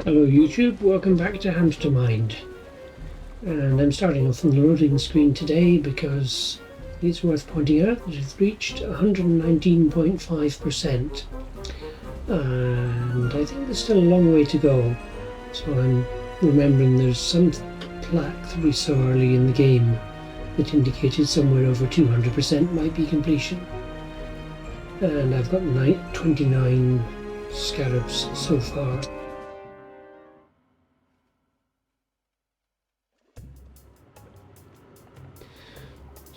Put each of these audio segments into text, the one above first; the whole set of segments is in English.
Hello YouTube, welcome back to Hamstermind. And I'm starting off on the loading screen today because it's worth pointing out that it's reached 119.5%. And I think there's still a long way to go. So I'm remembering there's some plaque that we saw early in the game that indicated somewhere over 200% might be completion. And I've got 29 scarabs so far.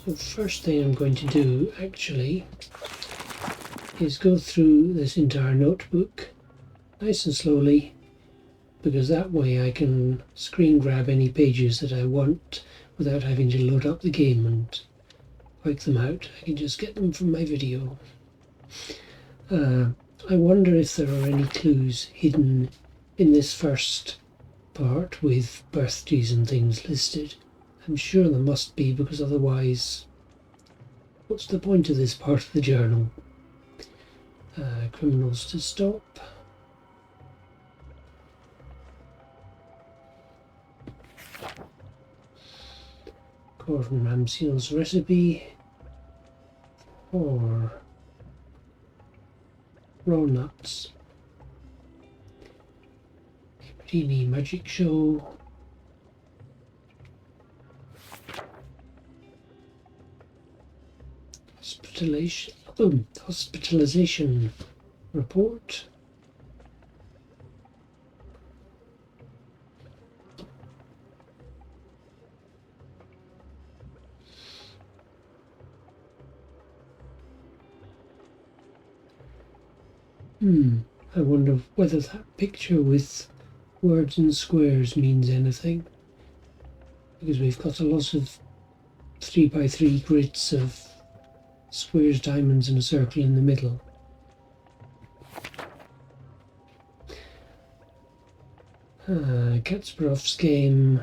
So the first thing I'm going to do actually is go through this entire notebook nice and slowly, because that way I can screen grab any pages that I want without having to load up the game and wipe them out. I can just get them from my video. I wonder if there are any clues hidden in this first part with birthdays and things listed. I'm sure there must be, because otherwise, what's the point of this part of the journal? Criminals to stop. Gordon Ramsay's recipe for raw nuts. Houdini magic show. Hospitalization report. I wonder whether that picture with words and squares means anything, because we've got a lot of 3x3 grids of squares, diamonds and a circle in the middle. Kasparov's game.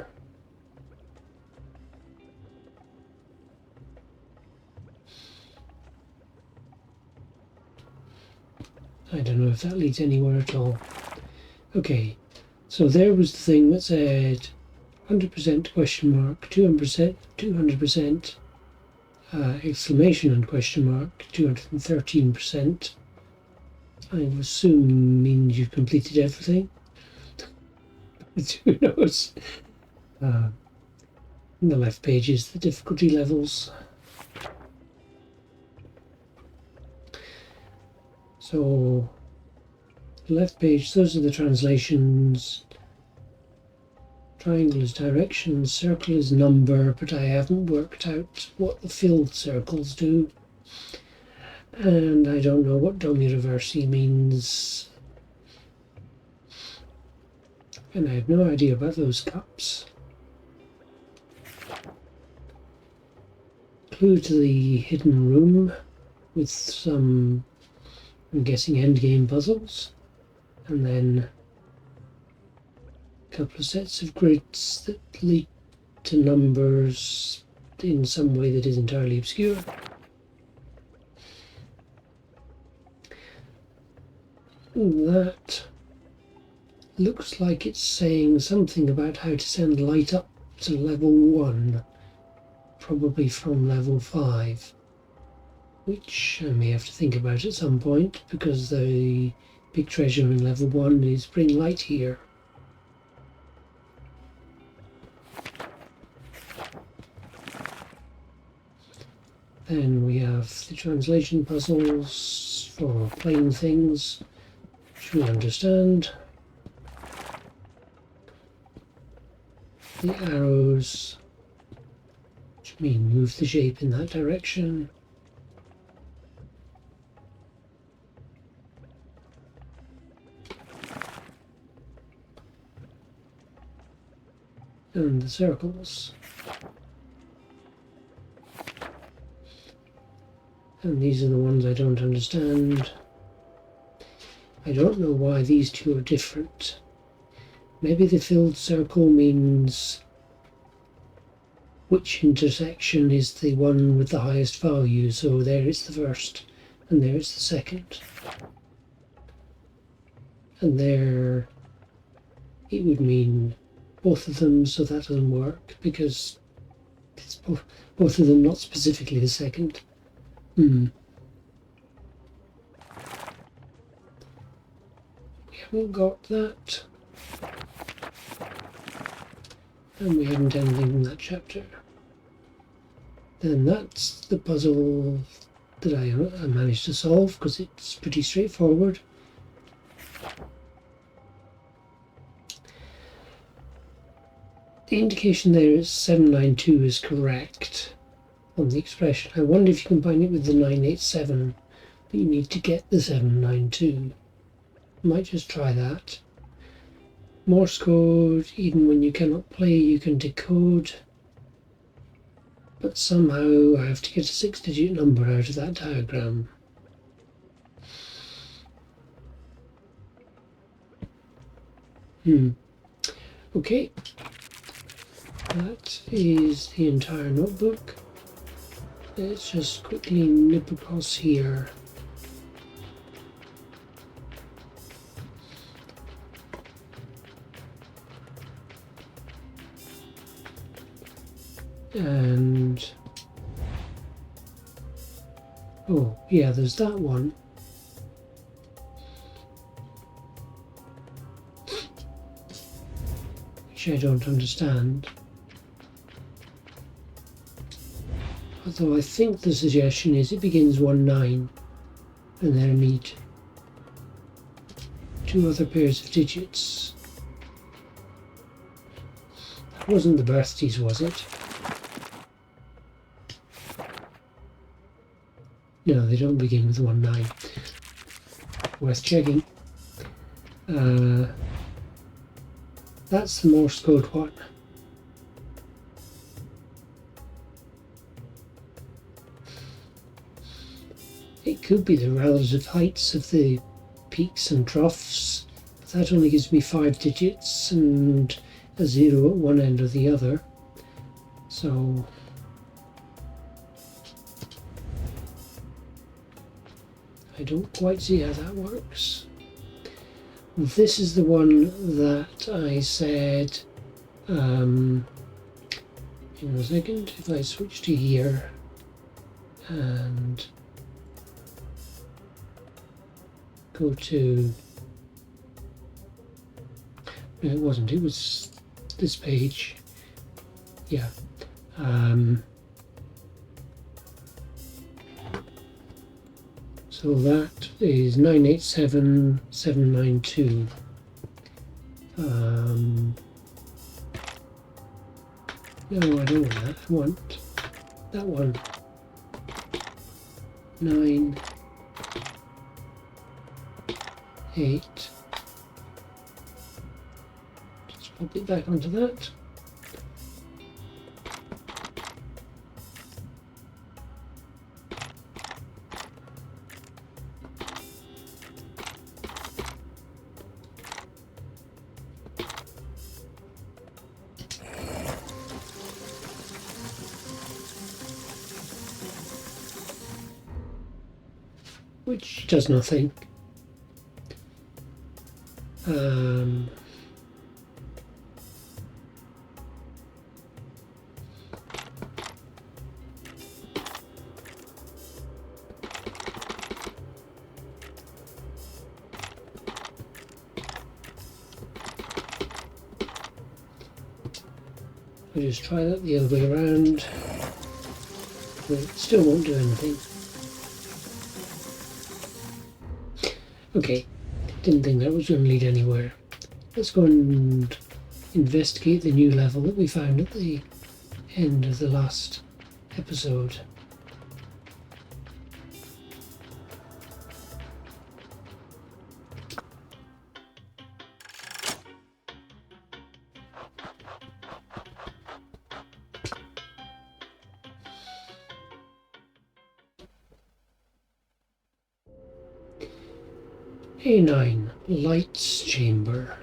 I don't know if that leads anywhere at all. Okay, so there was the thing that said 100% question mark, 200%, exclamation and question mark, 213%. I assume means you've completed everything. Who knows? On the left page is the difficulty levels. So, the left page, those are the translations. Triangle is direction, circle is number, but I haven't worked out what the filled circles do. And I don't know what Domi Reversi means. And I have no idea about those cups. Clue to the hidden room with some, I'm guessing, endgame puzzles. And then a couple of sets of grids that lead to numbers in some way that is entirely obscure. That looks like it's saying something about how to send light up to level 1, probably from level 5, which I may have to think about at some point, because the big treasure in level 1 is bring light here. Then we have the translation puzzles for plain things, which we understand. The arrows, which mean move the shape in that direction. And the circles. And these are the ones I don't understand. I don't know why these two are different. Maybe the filled circle means which intersection is the one with the highest value. So there it's the first, and there it's the second. And there it would mean both of them, so that doesn't work because it's both of them, not specifically the second. We haven't got that, and we haven't anything in that chapter. Then that's the puzzle that I managed to solve because it's pretty straightforward. The indication there is 792 is correct on the expression. I wonder if you combine it with the 987, but you need to get the 792. Might just try that. Morse code, even when you cannot play, you can decode. But somehow I have to get a 6-digit number out of that diagram. Okay. That is the entire notebook. Let's just quickly nip across here. And oh yeah, there's that one. Which I don't understand. Although I think the suggestion is it begins 19 and there need 2 other pairs of digits. That wasn't the birthdays, was it? No, they don't begin with 19. Worth checking. That's the Morse code one. It could be the relative heights of the peaks and troughs, but that only gives me 5 digits and a 0 at one end or the other. So I don't quite see how that works. This is the one that I said, in a second, if I switch to here and go to, no it wasn't, it was this page, yeah. So that is 987792. No, I don't want that. I want that one. 9, 8. Just pop it back onto that. Which does nothing. I'll just try that the other way around. But it still won't do anything. Okay, didn't think that was going to lead anywhere. Let's go and investigate the new level that we found at the end of the last episode. A9, Lights Chamber.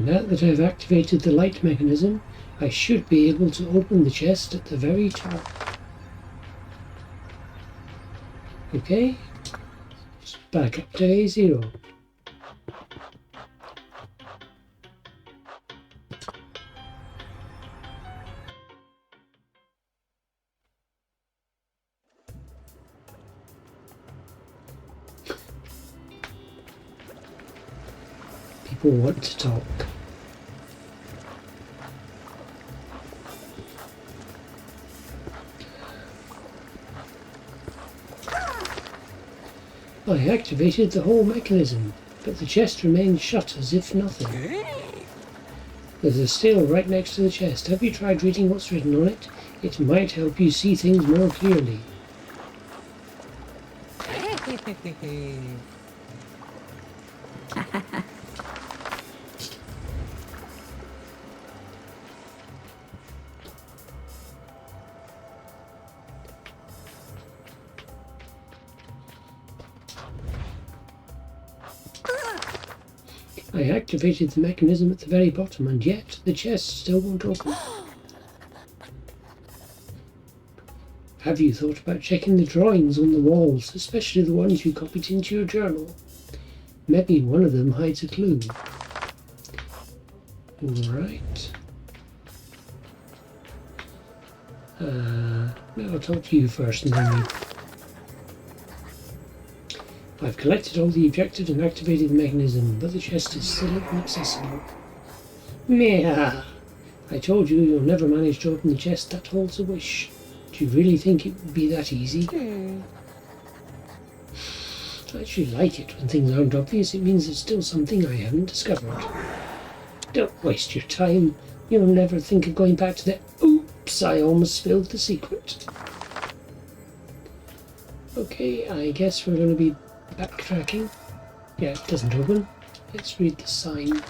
Now that I've activated the light mechanism, I should be able to open the chest at the very top. Okay, just back up to A0. People want to talk. I activated the whole mechanism, but the chest remains shut as if nothing. There's a still right next to the chest. Have you tried reading what's written on it? It might help you see things more clearly. I activated the mechanism at the very bottom, and yet the chest still won't open. Have you thought about checking the drawings on the walls, especially the ones you copied into your journal? Maybe one of them hides a clue. Right. I'll talk to you first and then I've collected all the objectives and activated the mechanism, but the chest is still inaccessible. Meh! I told you you'll never manage to open the chest that holds a wish. Do you really think it would be that easy? I actually like it when things aren't obvious. It means there's still something I haven't discovered. Don't waste your time. You'll never think of going back to the... Oops, I almost spilled the secret. Okay, I guess we're going to be backtracking. Yeah, it doesn't open. Let's read the sign.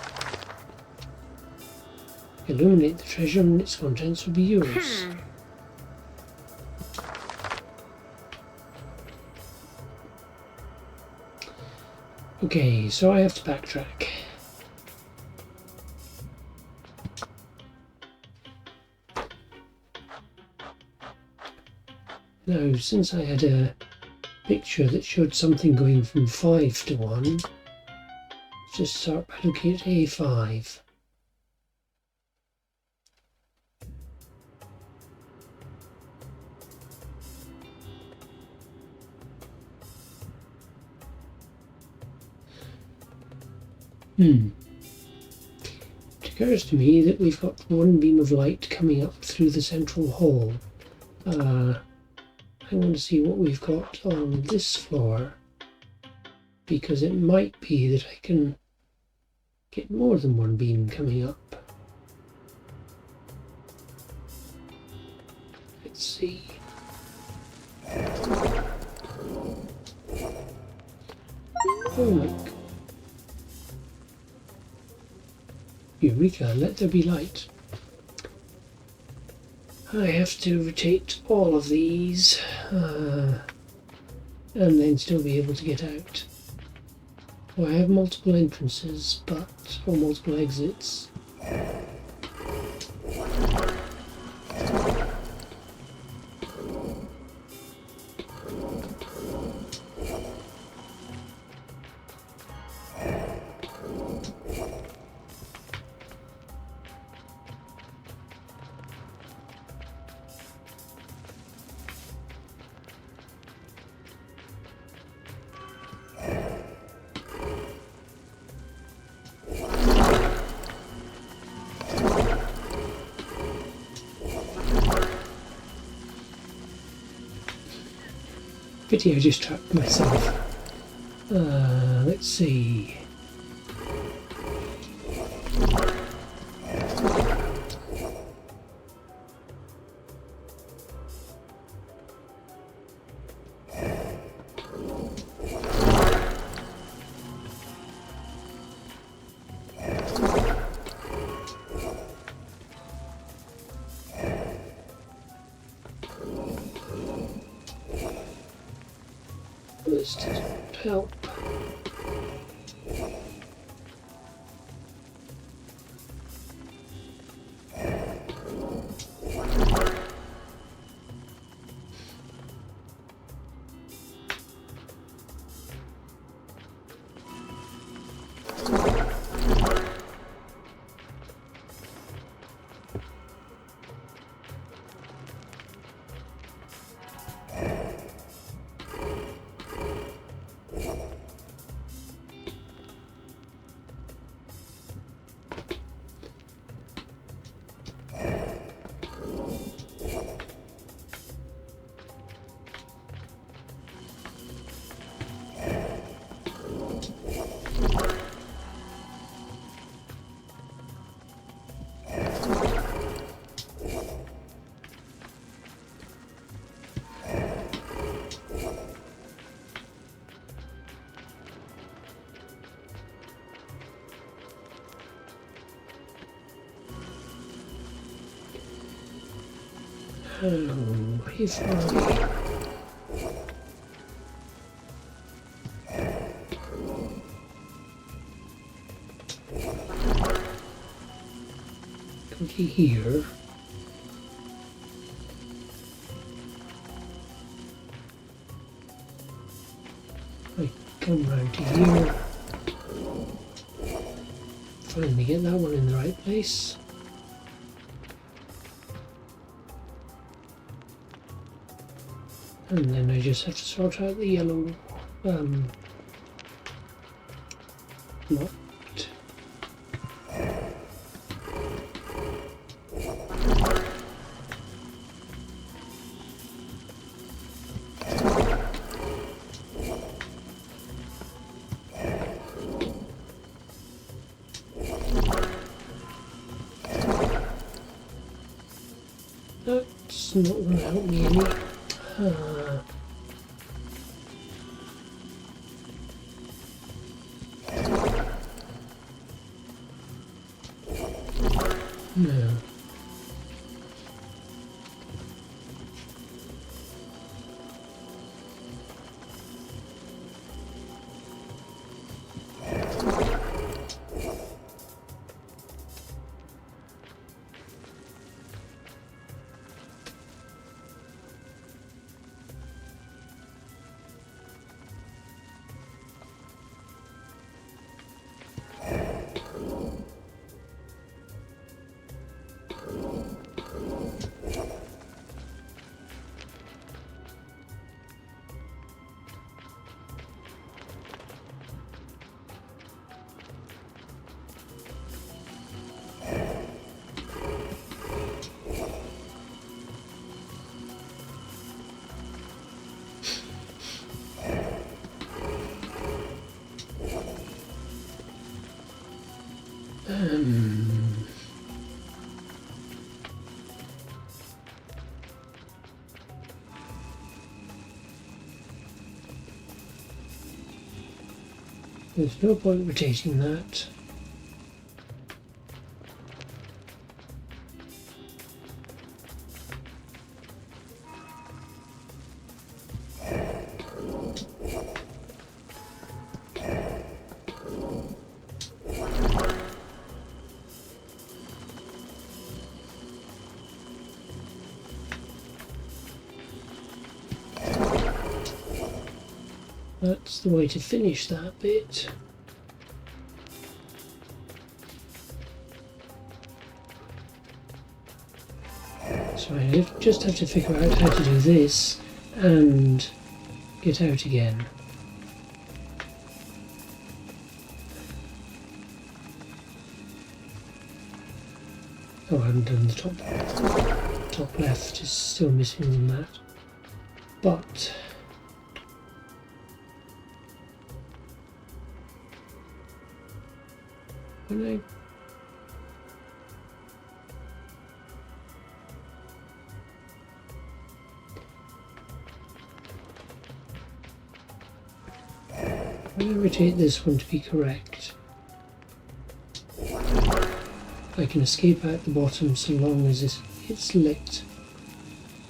Illuminate the treasure and its contents will be yours. Okay, so I have to backtrack. Now, since I had a picture that showed something going from 5 to 1, let's just start by looking at A5. It occurs to me that we've got one beam of light coming up through the central hall. I want to see what we've got on this floor, because it might be that I can get more than one beam coming up. Let's see. Oh my God. Eureka, let there be light. I have to rotate all of these and then still be able to get out. Well, I have multiple entrances, or multiple exits. Pity I just trapped myself. Let's see. This doesn't help. Oh, if I... here. I come round to here. Finally get that one in the right place. And then I just have to sort out the yellow knot. That's not going to help me any. No. There's no point rotating that. That's the way to finish that bit. So I just have to figure out how to do this and get out again. Oh, I haven't done the top left is still missing on that. But when I rotate this one to be correct, I can escape out the bottom so long as it's lit.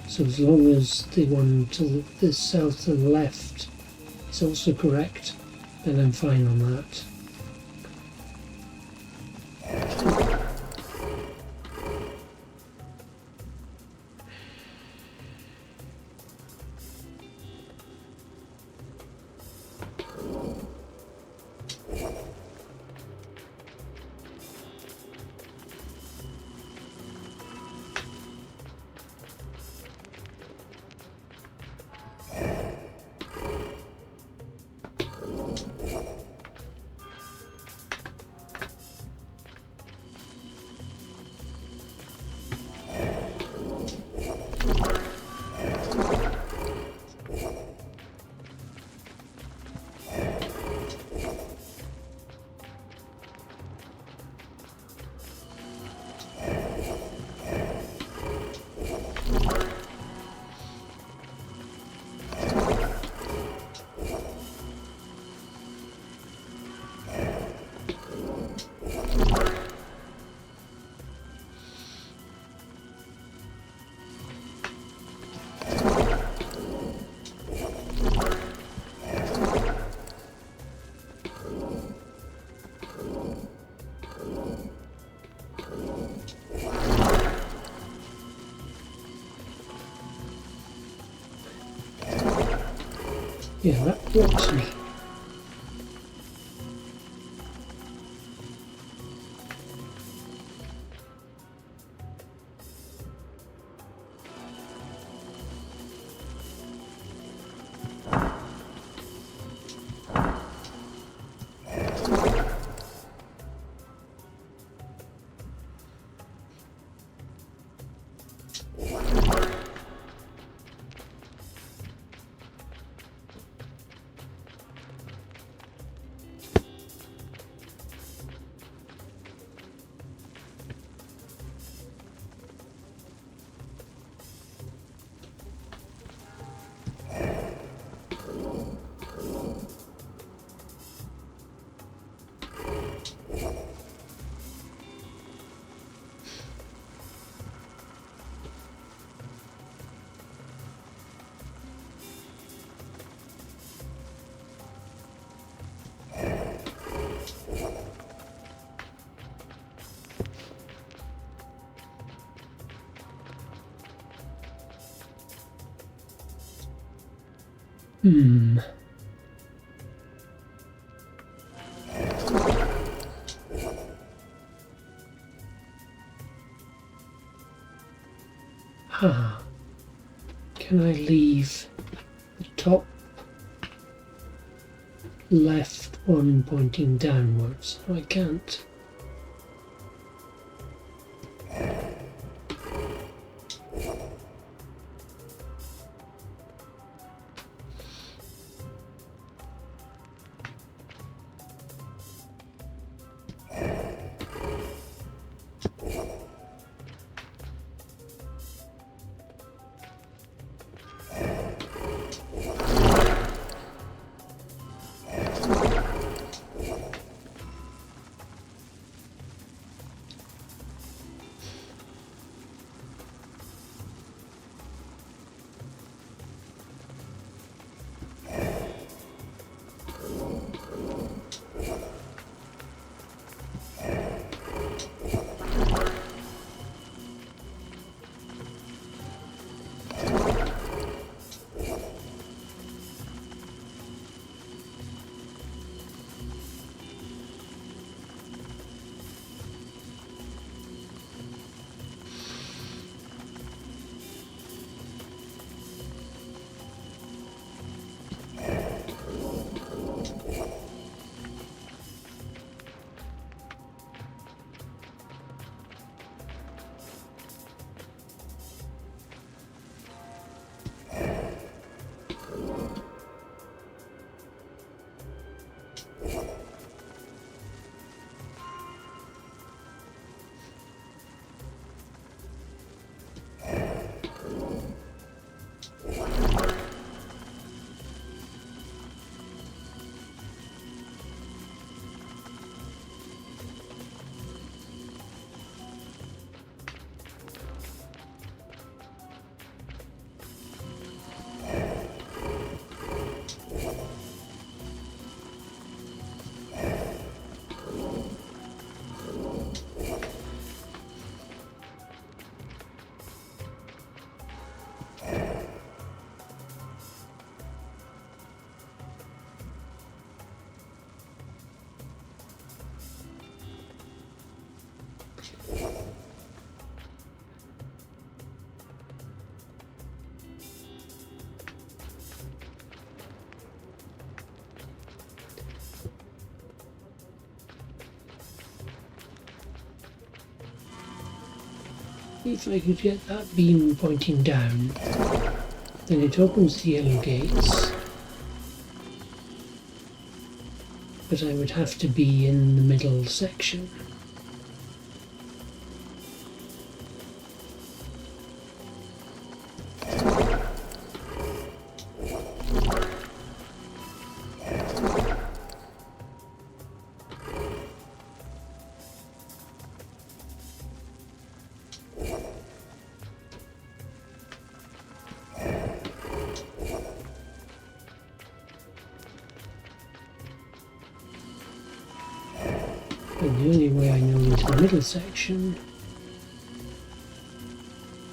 So as long as the one to the south and left is also correct, then I'm fine on that. Yeah, that works me. Ah, can I leave the top left one pointing downwards? No, I can't. If I could get that beam pointing down, then it opens the yellow gates, but I would have to be in the middle section. And the only way I know into the middle section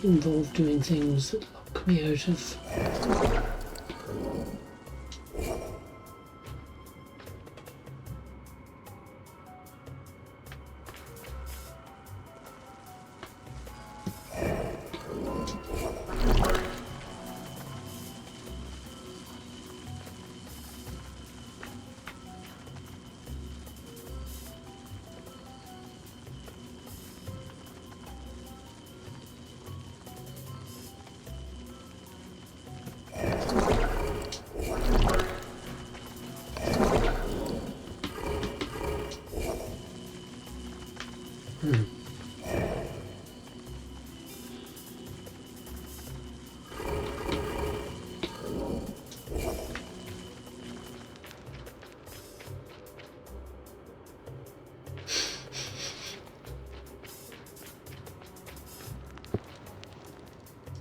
involved doing things that lock me out of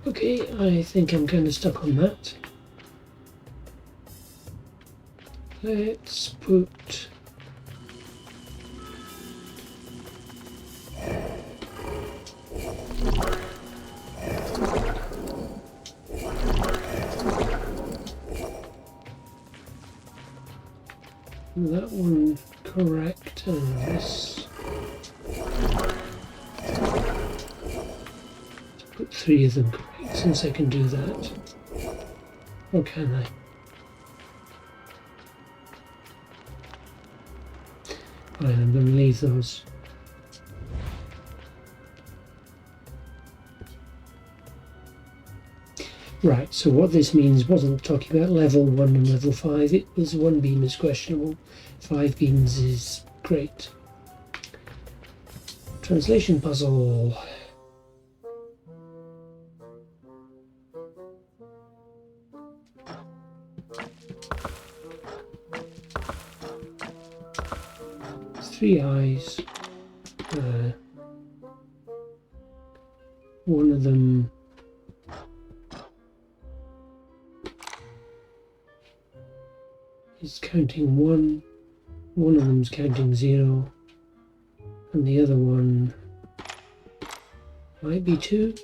Okay, I think I'm kind of stuck on that. Let's put that one correct and this. Put 3 of them correct since I can do that. Or can I? Fine, I'm going to leave those. Right, so what this means wasn't talking about level 1 and level 5, it was 1 beam is questionable, 5 beams is great. Translation puzzle. Three eyes. One of them is counting 1, one of them's counting 0, and the other one might be 2.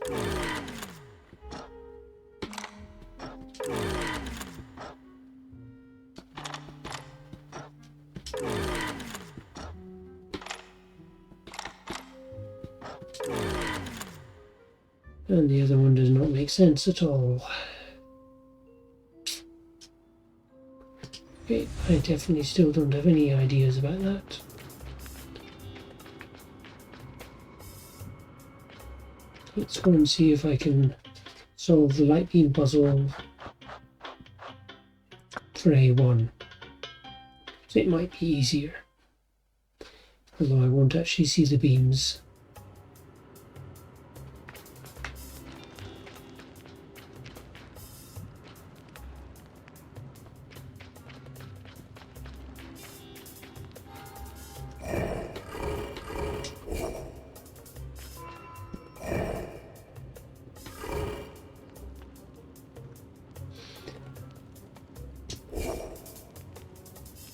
And the other one does not make sense at all. Okay, I definitely still don't have any ideas about that. Let's go and see if I can solve the light beam puzzle for A1. So it might be easier, although I won't actually see the beams.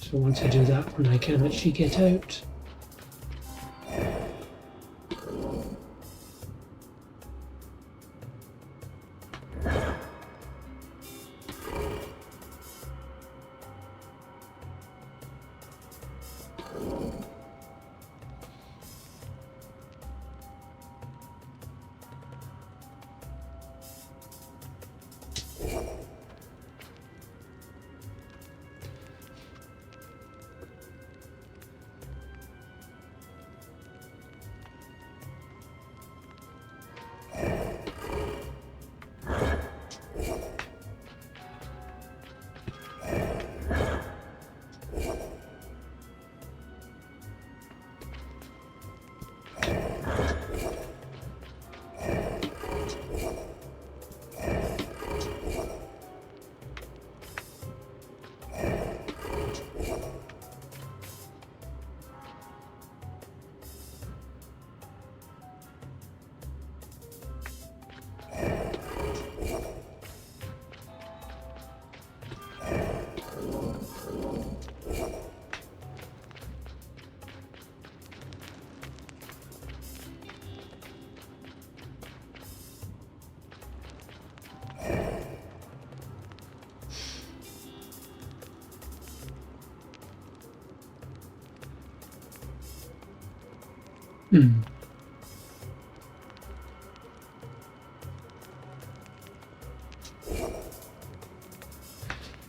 So once I do that one, I can actually get out.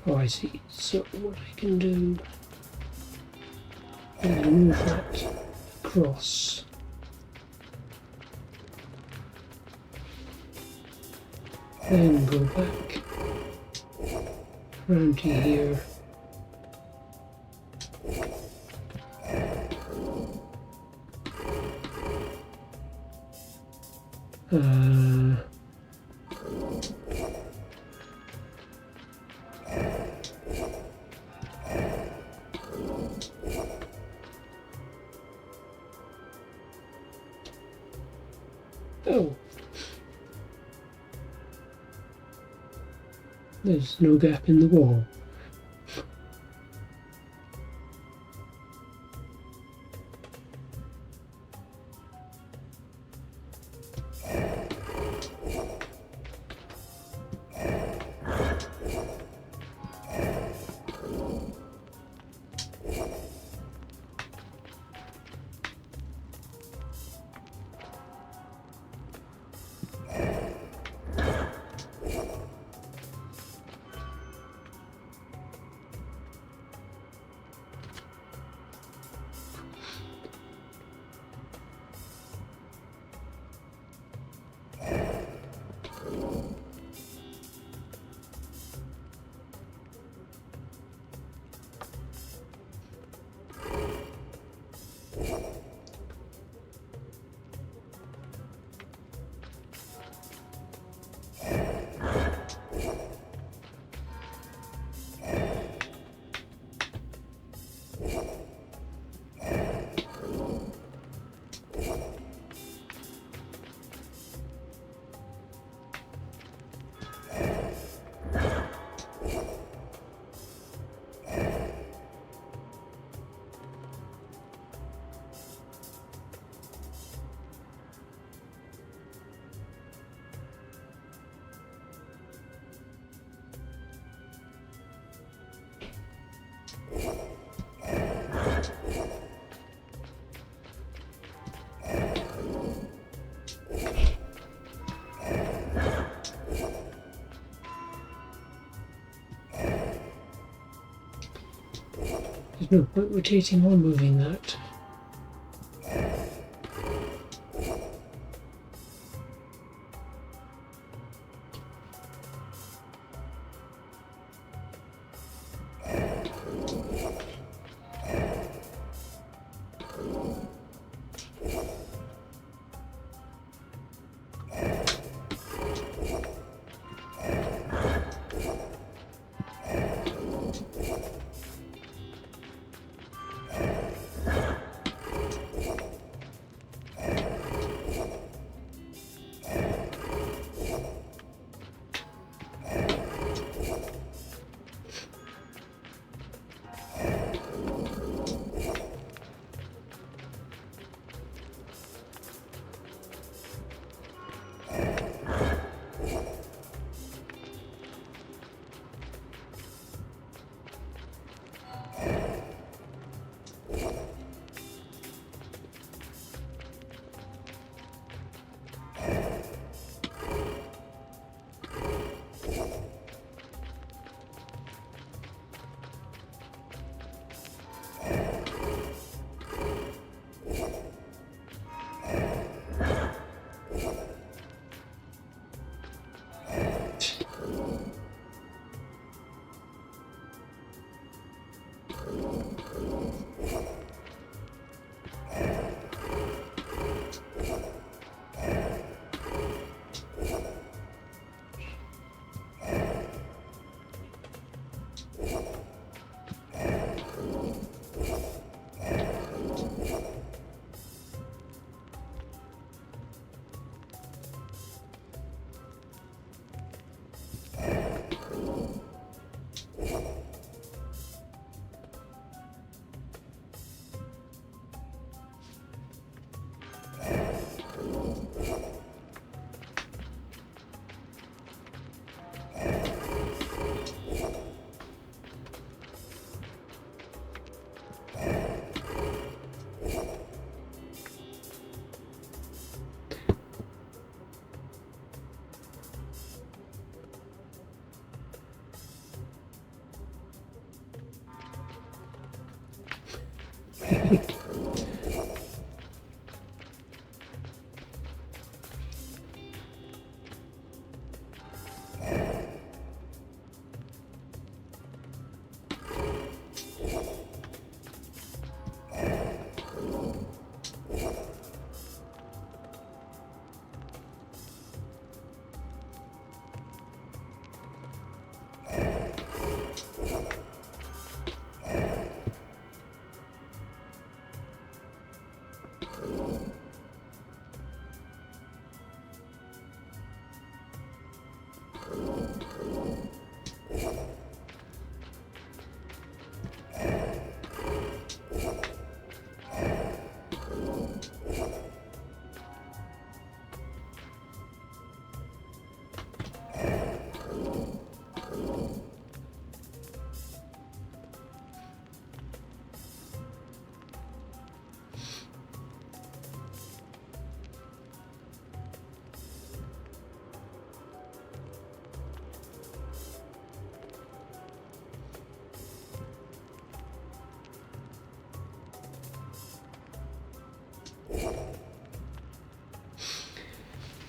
Oh, I see. So what I can do is move that across. Then go back round to here. Oh. There's no gap in the wall. There's no point rotating or moving that.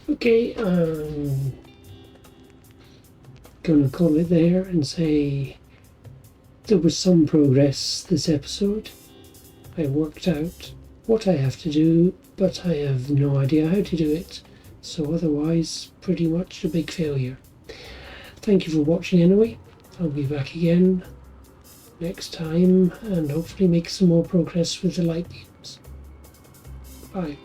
Okay, gonna call it there and say there was some progress this episode. I worked out what I have to do, but I have no idea how to do it, so otherwise pretty much a big failure. Thank you for watching anyway. I'll be back again next time and hopefully make some more progress with the light beams. Bye.